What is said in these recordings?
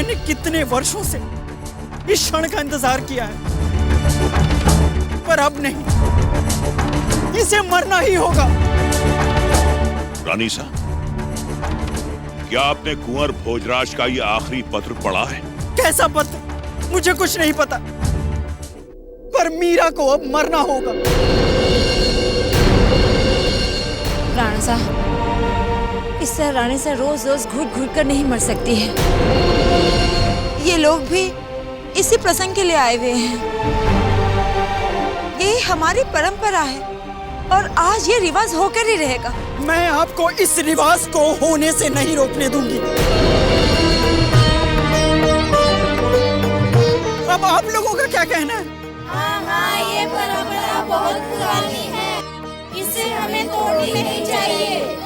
मैंने कितने वर्षों से इस क्षण का इंतजार किया है, पर अब नहीं, इसे मरना ही होगा। रानी साहब, क्या आपने कुंवर भोजराज का ये आखिरी पत्र पढ़ा है? कैसा पत्र? मुझे कुछ नहीं पता, पर मीरा को अब मरना होगा। राणा साहब, इस तरह रानी से रोज रोज घुट घुट कर नहीं मर सकती है। ये लोग भी इसी प्रसंग के लिए आए हुए हैं। ये हमारी परंपरा है और आज ये रिवाज होकर ही रहेगा। मैं आपको इस रिवाज को होने से नहीं रोकने दूंगी। अब आप लोगों का क्या कहना है? हाँ, ये परंपरा बहुत पुरानी है, इसे हमें तोड़नी नहीं चाहिए।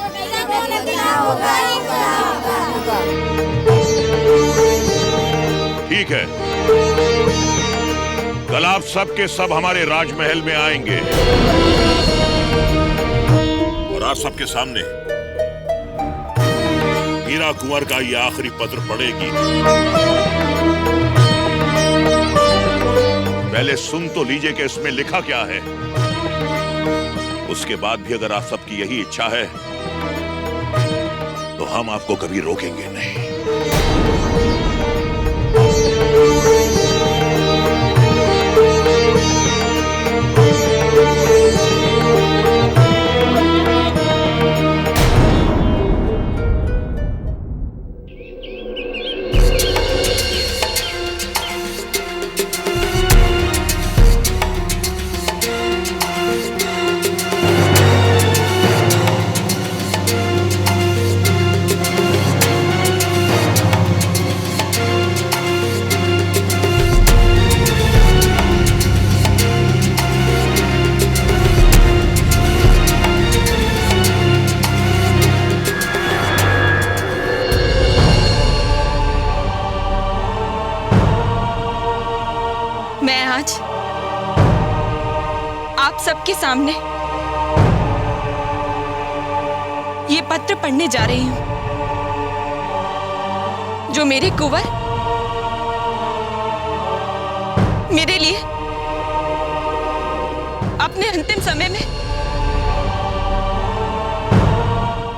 ठीक है, कल आप सब के सब हमारे राजमहल में आएंगे और आप सबके सामने मीरा कुंवर का ये आखिरी पत्र पढ़ेगी। पहले सुन तो लीजिए कि इसमें लिखा क्या है। उसके बाद भी अगर आप सबकी यही इच्छा है तो हम आपको कभी रोकेंगे नहीं। आप सबके सामने ये पत्र पढ़ने जा रही हूं, जो मेरे कुंवर मेरे लिए अपने अंतिम समय में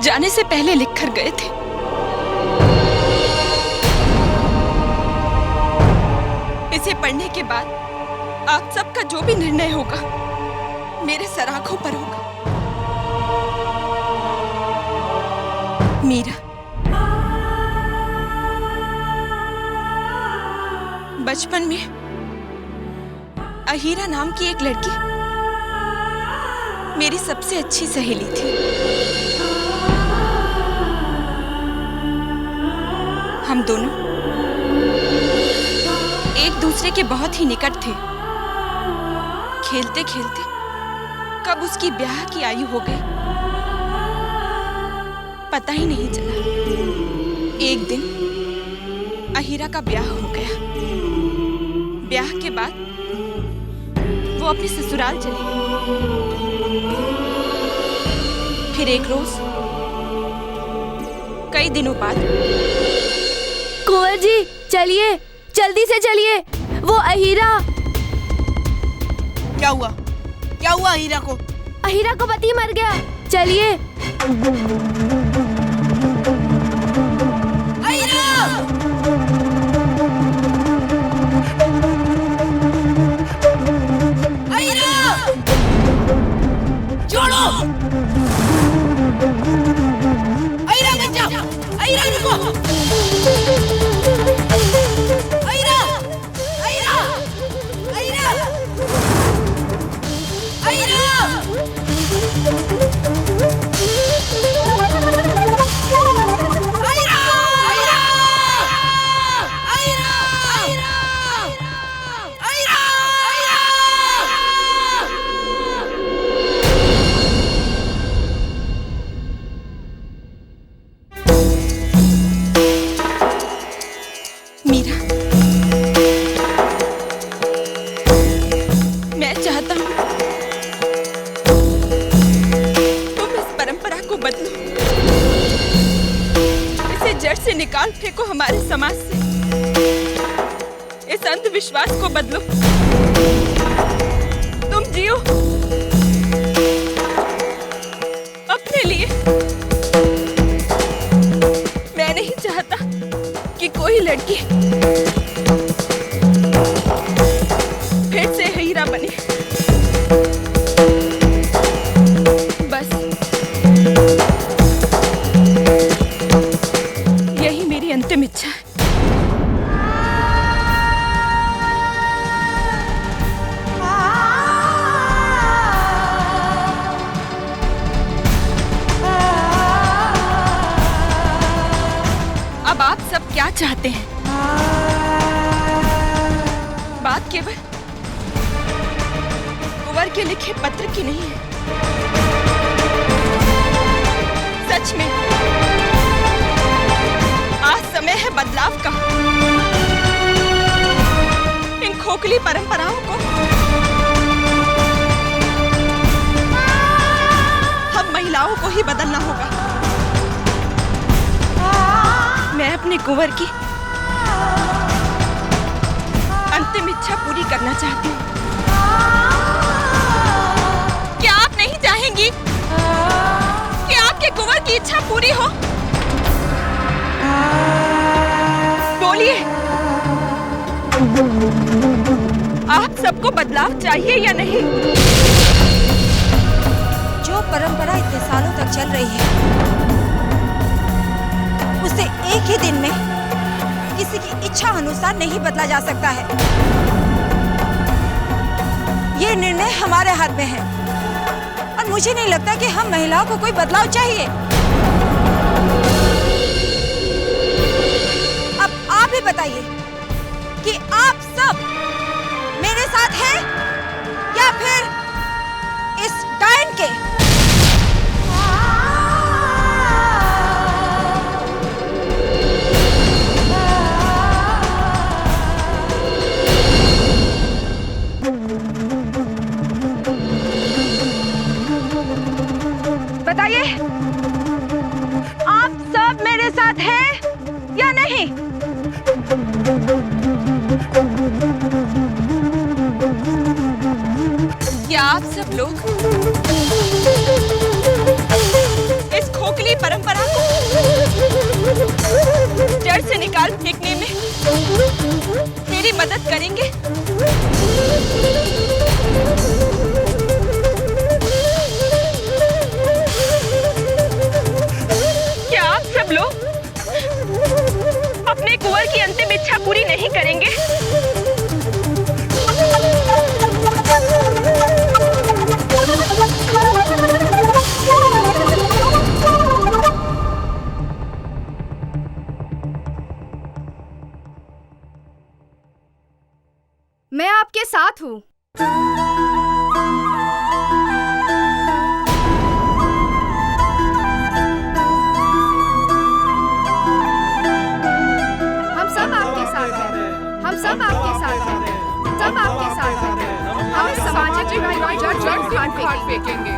जाने से पहले लिखकर गए थे। इसे पढ़ने के बाद आप सबका जो भी निर्णय होगा मेरे सराखों पर होगा। मीरा, बचपन में अहीरा नाम की एक लड़की मेरी सबसे अच्छी सहेली थी। हम दोनों एक दूसरे के बहुत ही निकट थे। खेलते खेलते कब उसकी ब्याह की आयु हो गई पता ही नहीं चला। एक दिन अहीरा का ब्याह हो गया। ब्याह के बाद वो अपने ससुराल चली गई। फिर एक रोज कई दिनों बाद, कुंवर जी चलिए, जल्दी से चलिए, वो अहीरा। क्या हुआ? क्या हुआ अहीरा को? अहीरा को पति मर गया, चलिए। अहीरा! अहीरा! छोड़ो! अहीरा बचाओ! अहीरा रुको! अहीरा! अहीरा! अहीरा! अहीरा! मीरा, मैं चाहता हूं तुम इस परंपरा को बदलो, इसे जड़ से निकाल फेंको हमारे समाज से। विश्वास को बदलो। तुम जियो अपने लिए। मैं नहीं चाहता कि कोई लड़की फिर से हीरा बने। बस यही मेरी अंतिम इच्छा है। अब आप सब क्या चाहते हैं? बात केवल कुंवर के लिखे पत्र की नहीं है। सच में आज समय है बदलाव का। इन खोखली परंपराओं को हम महिलाओं को ही बदलना होगा। मैं अपने कुंवर की अंतिम इच्छा पूरी करना चाहती हूँ। क्या आप नहीं चाहेंगी कि आपके कुंवर की इच्छा पूरी हो? बोलिए, आप सबको बदलाव चाहिए या नहीं? जो परंपरा इतने सालों तक चल रही है, उसे एक ही दिन में किसी की इच्छा अनुसार नहीं बदला जा सकता है। ये निर्णय हमारे हाथ में है और मुझे नहीं लगता कि हम महिलाओं को कोई बदलाव चाहिए। अब आप ही बताइए कि आप सब मेरे साथ हैं या फिर इस डायन के? बताइए, आप सब मेरे साथ हैं या नहीं? क्या आप सब लोग इस खोखली परंपरा को जड़ से निकाल फेंकने में मेरी मदद करेंगे? क्या आप सब लोग अपने कुंवर की अंतिम इच्छा पूरी नहीं करेंगे? मैं आपके साथ हूँ। हम सब आपके साथ हैं। हम सब आपके साथ हैं। सब आपके साथ हैं। हम सामाजिक बुराई जड़ उखाड़ फेंकेंगे।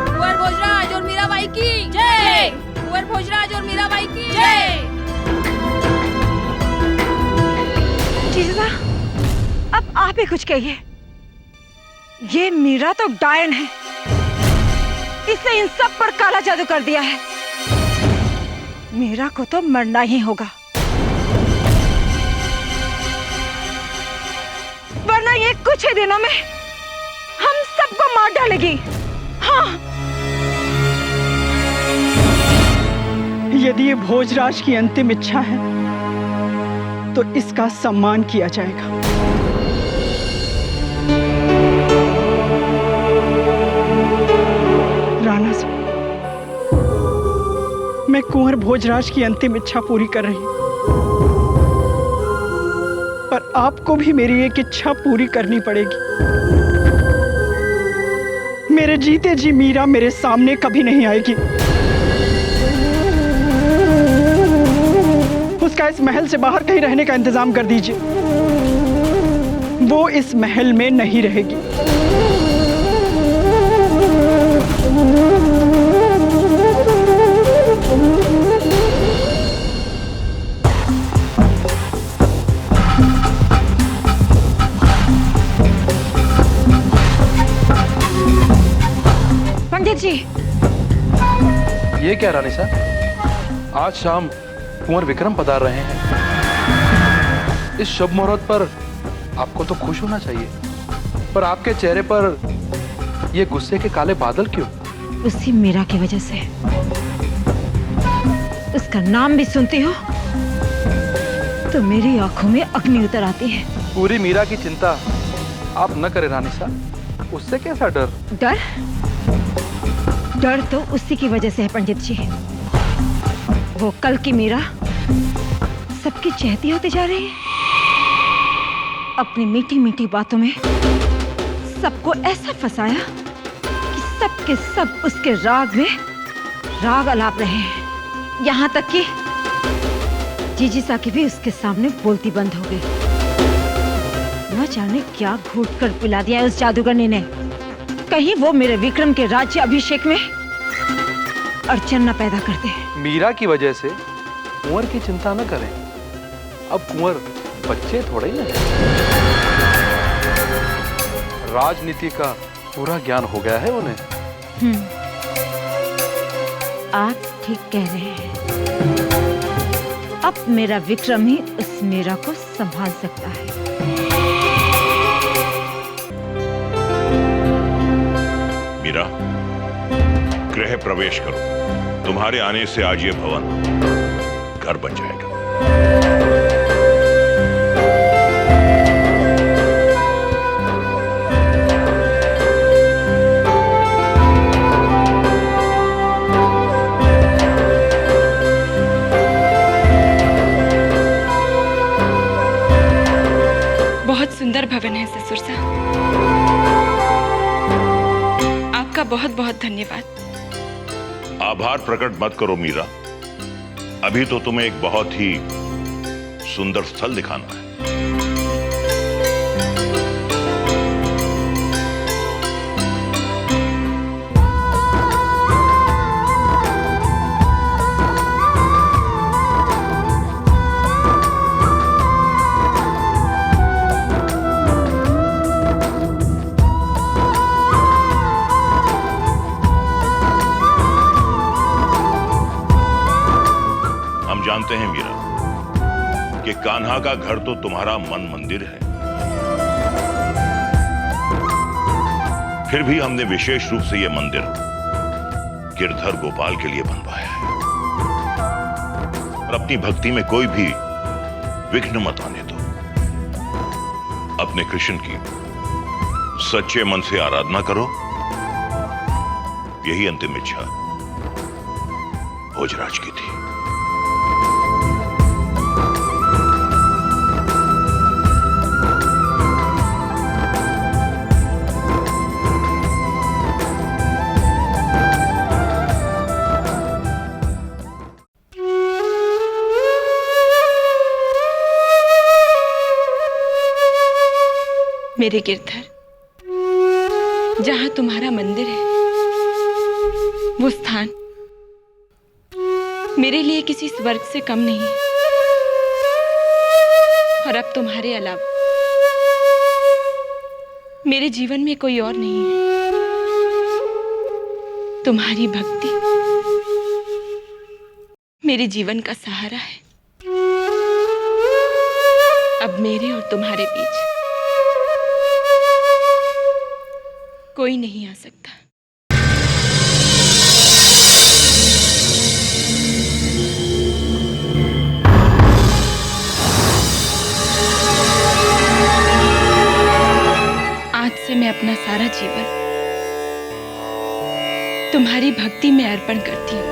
कुंवर भोजराज और मीराबाई की जय। कुंवर भोजराज और मीराबाई की जय। जीजा, अब आप ही कुछ कहिए। ये मीरा तो डायन है, इसने इन सब पर काला जादू कर दिया है। मीरा को तो मरना ही होगा, वरना ये कुछ ही दिनों में हम सबको मार डालेगी। हाँ, यदि ये भोजराज की अंतिम इच्छा है तो इसका सम्मान किया जाएगा। राणा साहब, मैं कुंवर भोजराज की अंतिम इच्छा पूरी कर रही हूं, पर आपको भी मेरी एक इच्छा पूरी करनी पड़ेगी। मेरे जीते जी मीरा मेरे सामने कभी नहीं आएगी। उसका इस महल से बाहर कहीं रहने का इंतजाम कर दीजिए। वो इस महल में नहीं रहेगी। रानी साहब, आज शाम कुंवर विक्रम पधार रहे हैं। इस शुभ मुहूर्त पर आपको तो खुश होना चाहिए, पर आपके चेहरे पर ये गुस्से के काले बादल क्यों? उसी मीरा की वजह से। उसका नाम भी सुनती हो तो मेरी आंखों में अग्नि उतर आती है। पूरी मीरा की चिंता आप न करें रानी साहब, उससे कैसा डर? डर? डर तो उसी की वजह से है पंडित जी। वो कल की मीरा सबकी चहेती होती जा रही है। अपनी मीठी मीठी बातों में सबको ऐसा फंसाया कि सबके सब उसके राग में राग अलाप रहे हैं। यहाँ तक कि जीजी साकी भी उसके सामने बोलती बंद हो गई। न जाने क्या घूट कर पिला दिया है उस जादूगरनी ने। कहीं वो मेरे विक्रम के राज्य अभिषेक में अड़चन न पैदा करते हैं। मीरा की वजह से कुंवर की चिंता न करें। अब कुंवर बच्चे थोड़े ही हैं। राजनीति का पूरा ज्ञान हो गया है उन्हें। आप ठीक कह रहे हैं। अब मेरा विक्रम ही उस मीरा को संभाल सकता है। मीरा, गृह प्रवेश करो। तुम्हारे आने से आज ये भवन घर बन जाएगा। बहुत सुंदर भवन है ससुर साहब। आपका बहुत बहुत धन्यवाद। आभार प्रकट मत करो मीरा, अभी तो तुम्हें एक बहुत ही सुंदर स्थल दिखाना है। जानते हैं मीरा कि कान्हा का घर तो तुम्हारा मन मंदिर है, फिर भी हमने विशेष रूप से यह मंदिर गिरधर गोपाल के लिए बनवाया है। और अपनी भक्ति में कोई भी विघ्न मत आने दो। अपने कृष्ण की सच्चे मन से आराधना करो, यही अंतिम इच्छा भोजराज की थी। मेरे गिरधर, जहां तुम्हारा मंदिर है वो स्थान मेरे लिए किसी स्वर्ग से कम नहीं है। और अब तुम्हारे अलावा मेरे जीवन में कोई और नहीं है। तुम्हारी भक्ति मेरे जीवन का सहारा है। अब मेरे और तुम्हारे बीच कोई नहीं आ सकता। आज से मैं अपना सारा जीवन तुम्हारी भक्ति में अर्पण करती हूँ।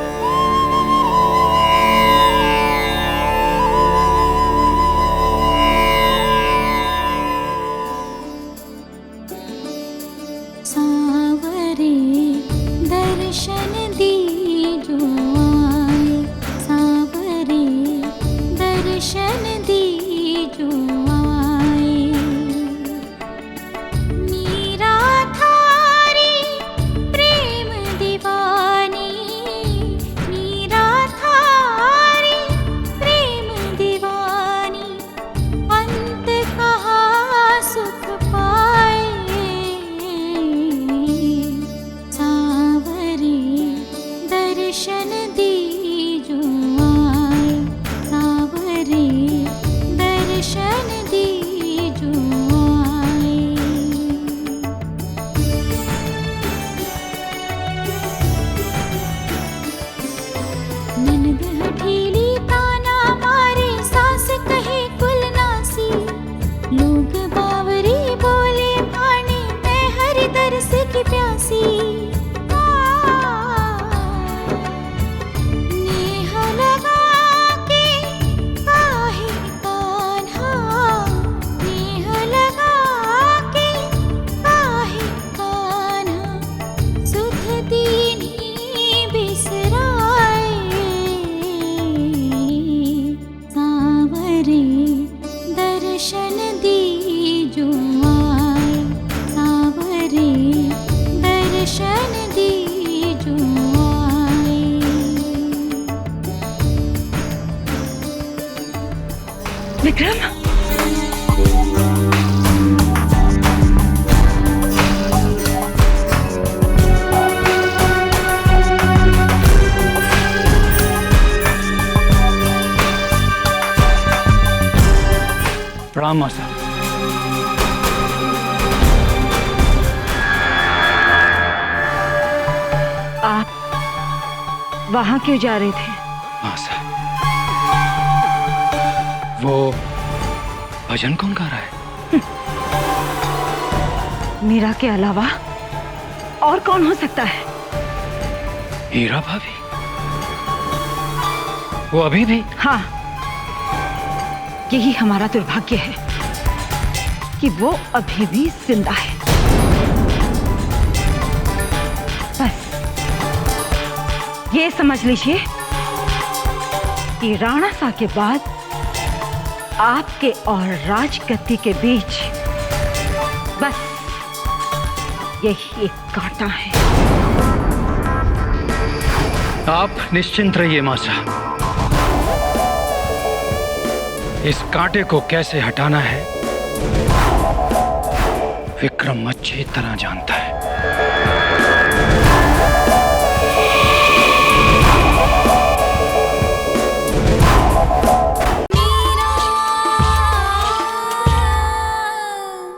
दर्शन दीजो आए, सावरे दर्शन दीजो आए। मीरा थारी प्रेम दीवानी, विक्रम, प्रणाम मास्टर। आप वहां क्यों जा रहे थे? मास्टर, वो भजन कौन गा रहा है? मीरा के अलावा और कौन हो सकता है? हीरा भाभी? वो अभी भी? हाँ, यही हमारा दुर्भाग्य है कि वो अभी भी जिंदा है। बस ये समझ लीजिए कि राणा सा के बाद आपके और राजगद्दी के बीच बस यही एक कांटा है। आप निश्चिंत रहिए मां साहब, इस कांटे को कैसे हटाना है विक्रम अच्छी तरह जानता है।